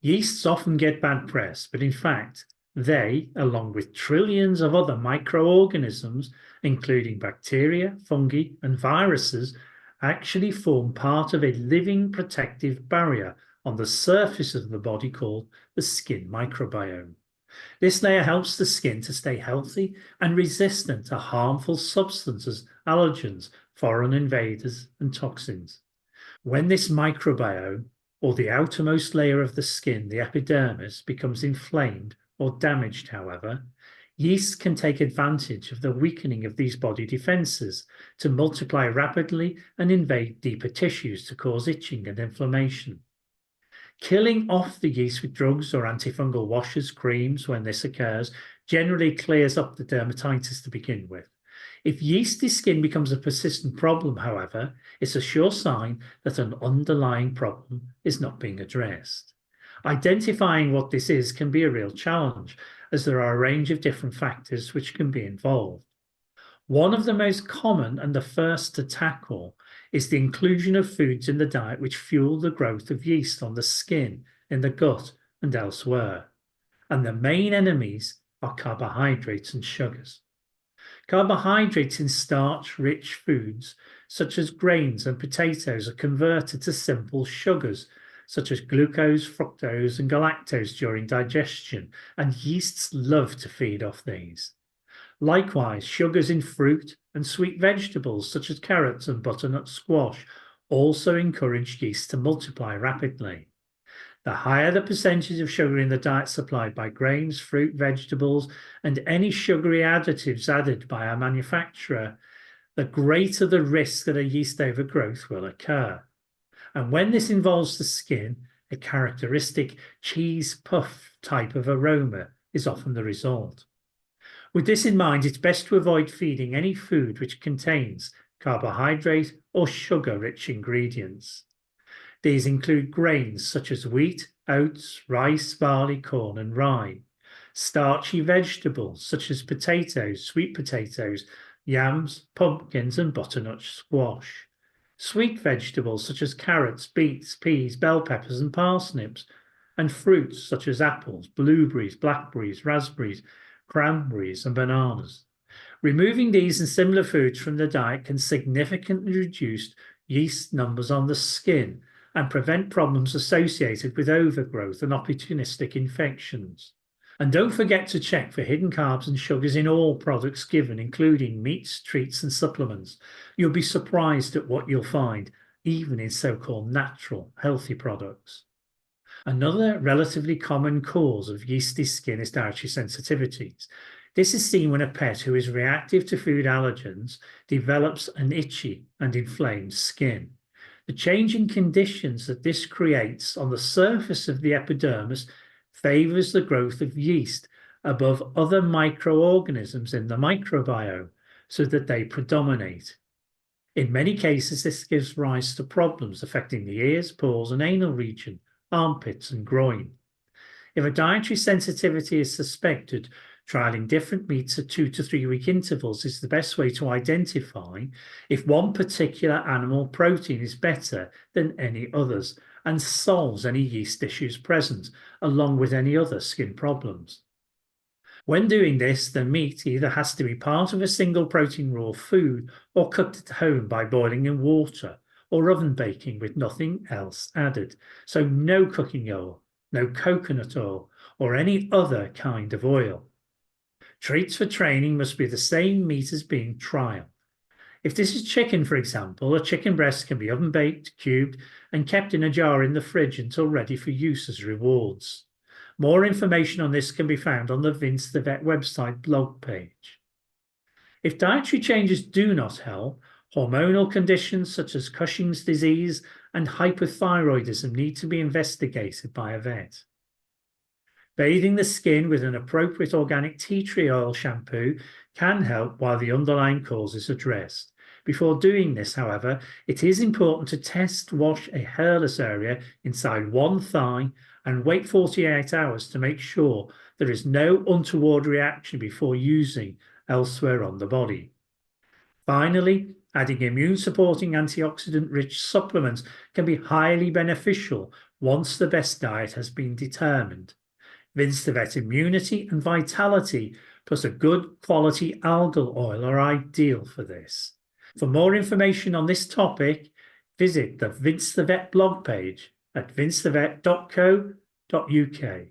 Yeasts often get bad press, but in fact, they, along with trillions of other microorganisms, including bacteria, fungi, and viruses, actually form part of a living protective barrier on the surface of the body called the skin microbiome. This layer helps the skin to stay healthy and resistant to harmful substances, allergens, foreign invaders, and toxins. When this microbiome, or the outermost layer of the skin, the epidermis, becomes inflamed or damaged, however, yeasts can take advantage of the weakening of these body defenses to multiply rapidly and invade deeper tissues to cause itching and inflammation. Killing off the yeast with drugs or antifungal washes, creams, when this occurs, generally clears up the dermatitis to begin with. If yeasty skin becomes a persistent problem, however, it's a sure sign that an underlying problem is not being addressed. Identifying what this is can be a real challenge, as there are a range of different factors which can be involved. One of the most common and the first to tackle is the inclusion of foods in the diet which fuel the growth of yeast on the skin, in the gut, and elsewhere. And the main enemies are carbohydrates and sugars. Carbohydrates in starch-rich foods, such as grains and potatoes, are converted to simple sugars, such as glucose, fructose, and galactose during digestion, and yeasts love to feed off these. Likewise, sugars in fruit and sweet vegetables, such as carrots and butternut squash, also encourage yeast to multiply rapidly. The higher the percentage of sugar in the diet supplied by grains, fruit, vegetables, and any sugary additives added by our manufacturer, the greater the risk that a yeast overgrowth will occur. And when this involves the skin, a characteristic cheese puff type of aroma is often the result. With this in mind, it's best to avoid feeding any food which contains carbohydrate or sugar-rich ingredients. These include grains such as wheat, oats, rice, barley, corn, and rye, starchy vegetables such as potatoes, sweet potatoes, yams, pumpkins, and butternut squash, sweet vegetables such as carrots, beets, peas, bell peppers, and parsnips, and fruits such as apples, blueberries, blackberries, raspberries, cranberries, and bananas. Removing these and similar foods from the diet can significantly reduce yeast numbers on the skin and prevent problems associated with overgrowth and opportunistic infections. And don't forget to check for hidden carbs and sugars in all products given, including meats, treats, and supplements. You'll be surprised at what you'll find, even in so-called natural, healthy products. Another relatively common cause of yeasty skin is dietary sensitivities. This is seen when a pet who is reactive to food allergens develops an itchy and inflamed skin. The changing conditions that this creates on the surface of the epidermis favors the growth of yeast above other microorganisms in the microbiome so that they predominate. In many cases, this gives rise to problems affecting the ears, paws, and anal region, armpits, and groin. If a dietary sensitivity is suspected, trialing different meats at 2 to 3 week intervals is the best way to identify if one particular animal protein is better than any others and solves any yeast issues present, along with any other skin problems. When doing this, the meat either has to be part of a single protein raw food or cooked at home by boiling in water or oven baking with nothing else added. So no cooking oil, no coconut oil, or any other kind of oil. Treats for training must be the same meat as being trialed. If this is chicken, for example, a chicken breast can be oven baked, cubed, and kept in a jar in the fridge until ready for use as rewards. More information on this can be found on the Vince the Vet website blog page. If dietary changes do not help, hormonal conditions such as Cushing's disease and hypothyroidism need to be investigated by a vet. Bathing the skin with an appropriate organic tea tree oil shampoo can help while the underlying cause is addressed. Before doing this, however, it is important to test wash a hairless area inside one thigh and wait 48 hours to make sure there is no untoward reaction before using elsewhere on the body. Finally, adding immune-supporting antioxidant-rich supplements can be highly beneficial once the best diet has been determined. Vinstavet immunity and vitality plus a good quality algal oil are ideal for this. For more information on this topic, visit the Vinstavet blog page at vinstavet.co.uk.